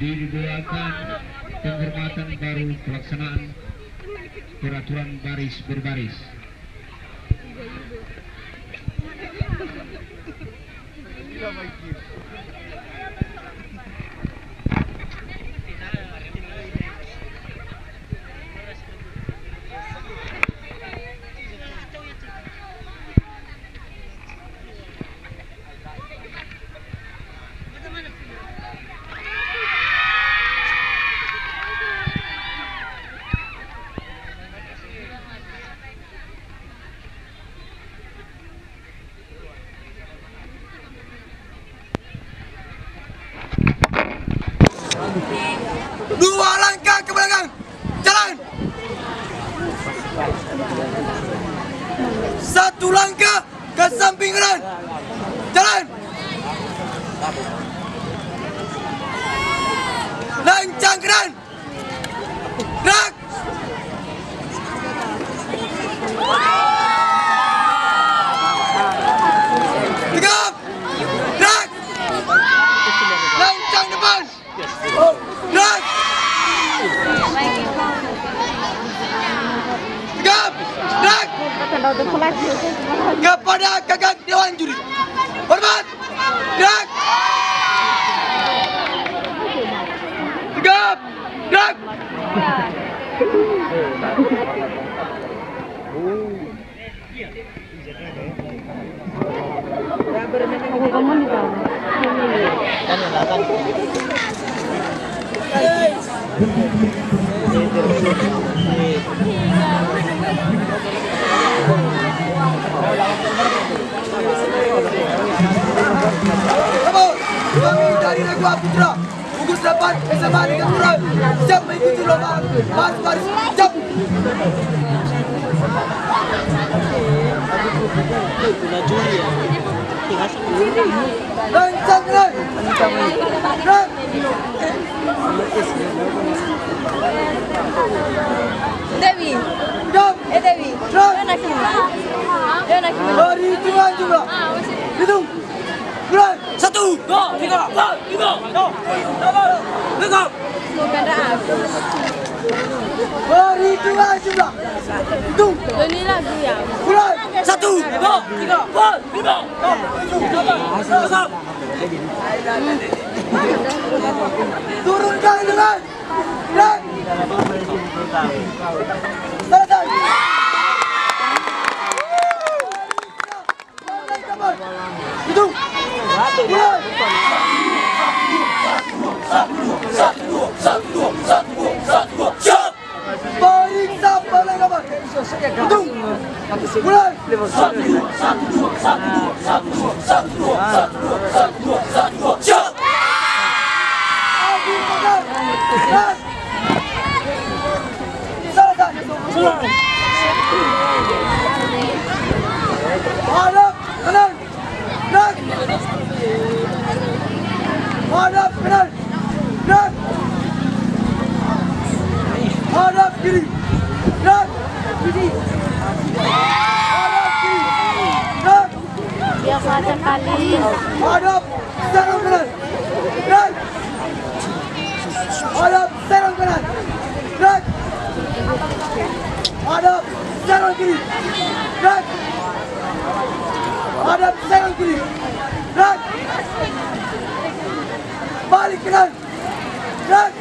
Dibuatkan penghormatan baru pelaksanaan peraturan baris berbaris. Dua langkah ke belakang, jalan. Satu langkah ke samping kanan, jalan. Lancang kanan, gerak. Tegap, gerak. Lancang depan, gerak. Tegap, gerak. Kepada kakak Dewan Juri, hormat, gerak. Tegap, gerak. Kami dari Ragua Putra, gugus 8 SMA Negeri Turun, siap mengikuti lomba baris siap. Lancang gerak. Gerak. Dewi, Gerak. Dewi, Gerak. Dari Tuhan juga. Hitung. Gerak. 1, 2, 3, 4, 5, 6, 7, 8, 9. Dari Tuhan juga. Hitung. ini lagu ya. Gerak. 1, 2, 3, 4, 5, 6, 7, 8, 9. Turunkan dengan. Gerak. Selesai. Hitung. Mulai. 1, 2, siap. Periksa perlengkapan. Hitung. Mulai. 1, 2, siap. Adi pegang. Gerak. Selesai. Hadap kanan. Gerak. Hadap kanan. Gerak. Hadap kiri. Gerak. Hadap kiri. Gerak. Biasa sekali. Hadap serong kanan. Gerak. Hadap serong kanan. Gerak. Hadap serong kiri. Gerak. Hadap serong kiri. Gerak. Balik kanan. Gerak.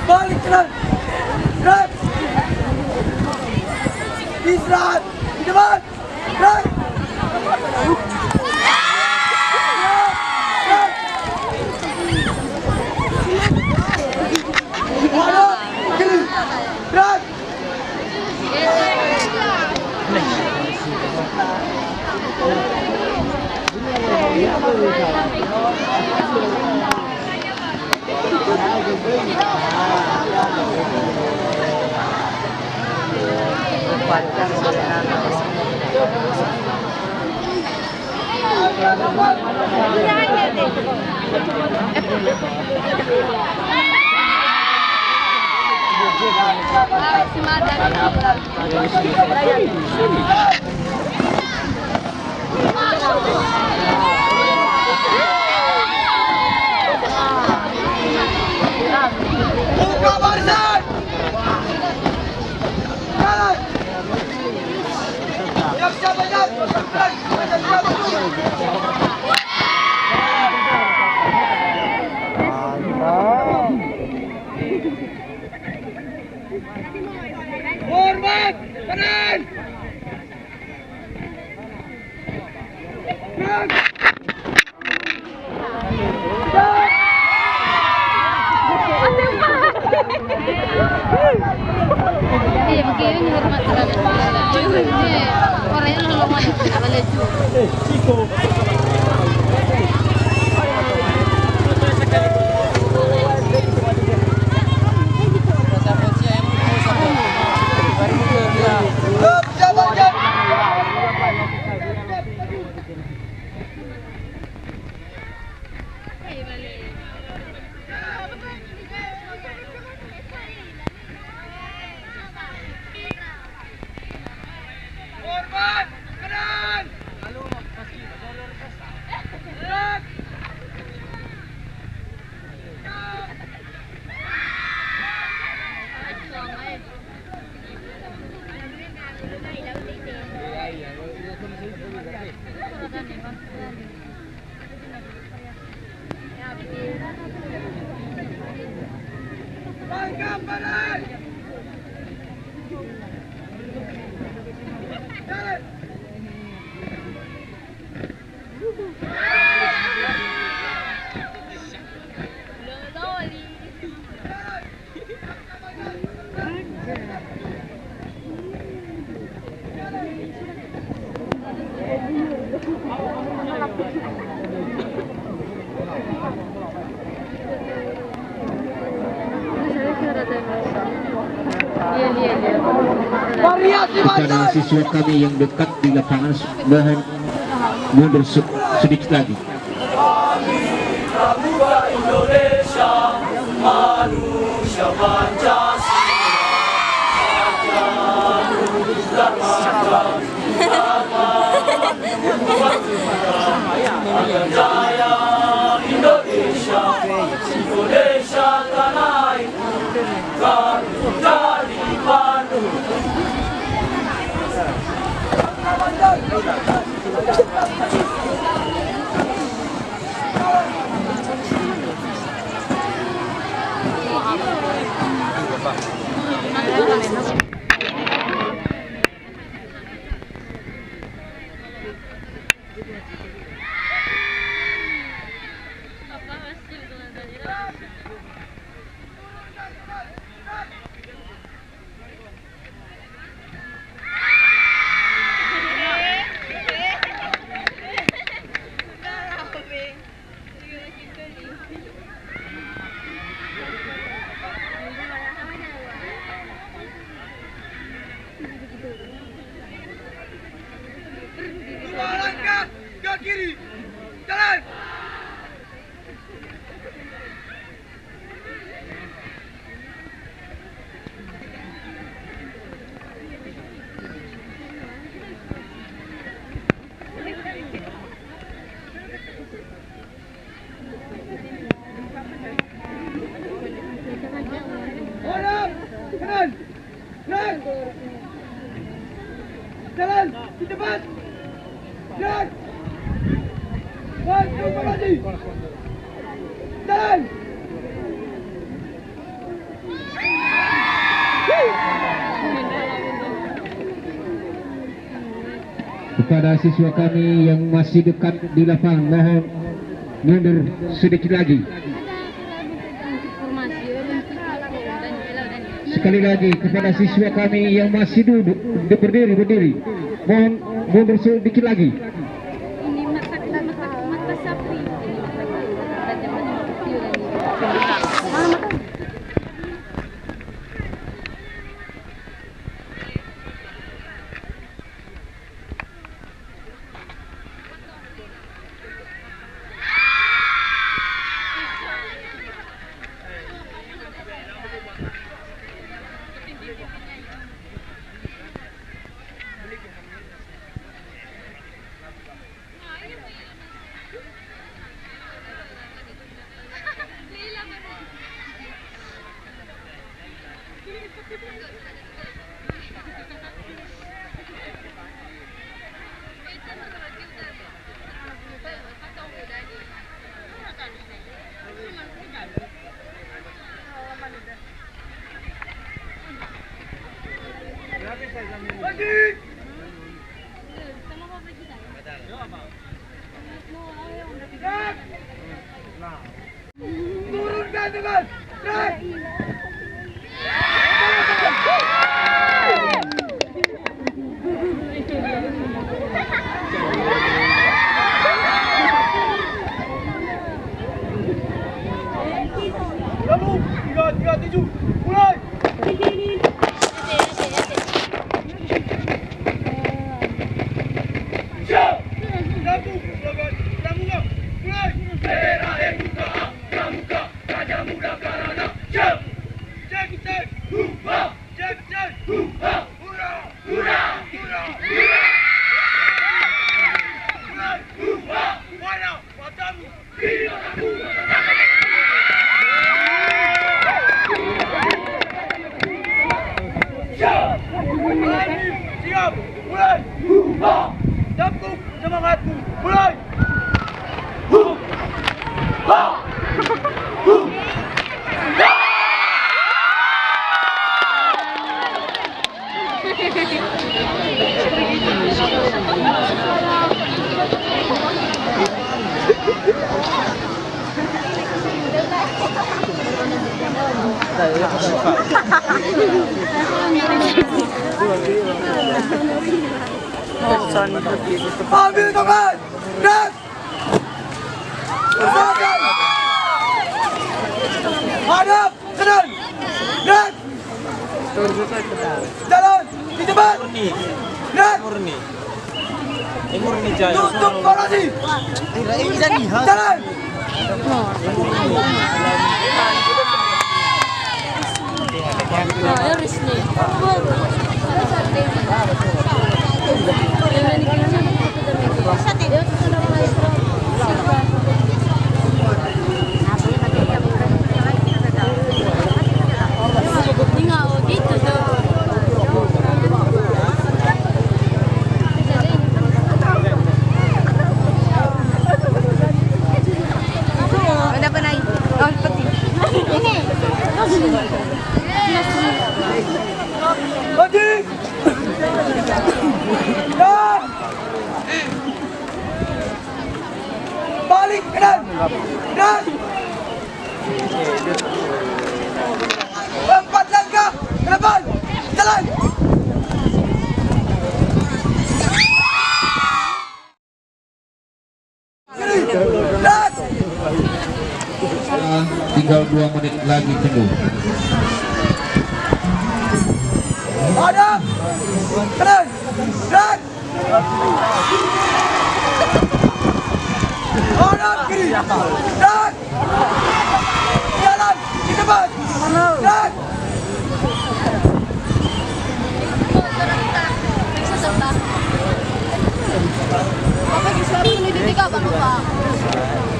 Balik kanan. Gerak. Istirahat. Di depan. Gerak. Hadap kiri. Gerak. Buka barisan. Jalan. Yang siapa yang? Hormat, kanan. Iya, begini hormat terhadap orangnya lolongan leju. Hormat, kanan. Gerak. Tangkap kanan. Jalan. Variasi Kepada siswa kami yang dekat di lapangan, mohon mundur sedikit lagi. Pramuka Indonesia, manusia Pancasila, agar jaya Indonesia, Indonesia tanah airku, Garut jadi Bandung. Langkah ke kiri, jalan. Hormat, kanan, gerak. Jalan di depan. Gerak. Maju kembali. Jalan. Kepada siswa kami yang masih dekat di lapangan, mohon mundur sedikit lagi. Sekali lagi kepada siswa kami yang masih duduk berdiri, mohon mundur sedikit lagi. Turunkan dengan gerak. Kamu 337 mulai. Siap. Kamu mulai. Merah muka, pramuka, raja muda karana. Siap. Cek cek. Hurra. Cek cek. Hurra. Hurra. Hurra. Hurra. Hurra. Mulai. Hurra. Mana matamu? Kiri matamu. Siap, mulai. Sambung semangatmu, mulai. Ambil tongkat, gerak. Bersamakan. Hadap, kanan, gerak. Jalan, di depan. Gerak. Tutup korasi. Jalan. Maju. Dan balik kanan. Dan 4 langkah ke depan. Jalan. Kiri. Dan tinggal 2 menit lagi tunggu. Hadap, kanan, gerak. Hadap kiri, gerak. Jalan di depan, gerak. Bapak disuruh ini di 3 Bang Bapak.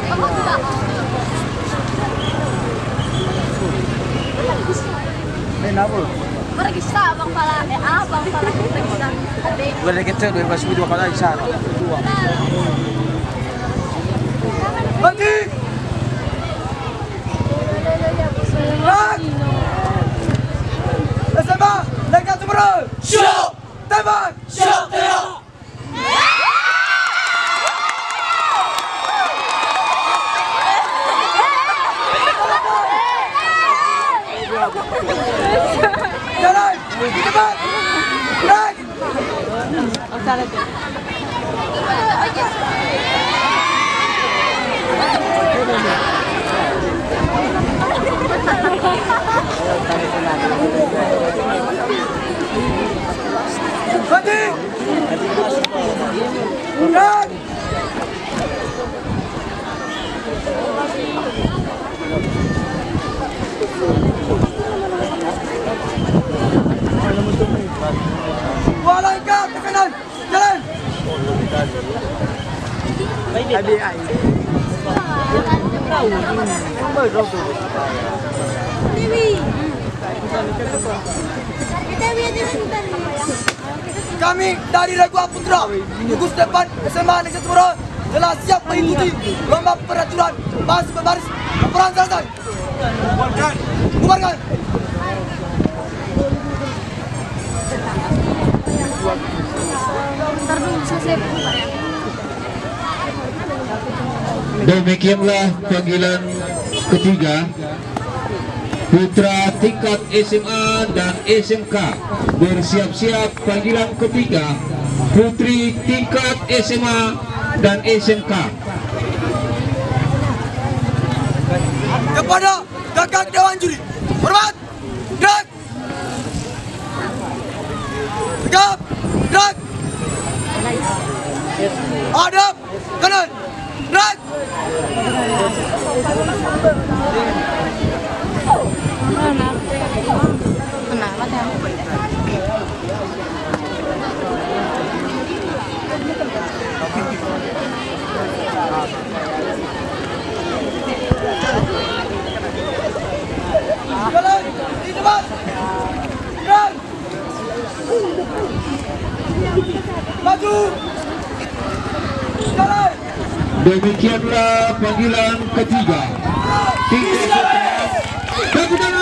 Bapak tidak. Periksa Bang Pala, Bang Pala periksa. Gue ada kecil, gue masih 2 kali sana. Maju. Gerak. SMA, Negara Sumber. Siap. Tembak. Siap, tembak. Jalan, di depan. Gerak. Maju. Gerak. Dua langkah ke kanan, jalan. Kami dari Ragua Putra, gugus depan SMA Negeri Sumber telah siap mengikuti lomba peraturan baris berbaris peperangan selesai. Bubarkan. Ntar dulu selesai buka ya. Demikianlah panggilan ketiga putra tingkat SMA dan SMK. Bersiap-siap panggilan ketiga putri tingkat SMA dan SMK. Kepada kakak dewan juri, hormat, gerak, tegap, gerak, hadap, kanan, gerak. Tenang, mati. Jalan di depan, gerak, maju, jalan. Demikianlah panggilan ketiga. Tingkat putra. Tepuk tangan.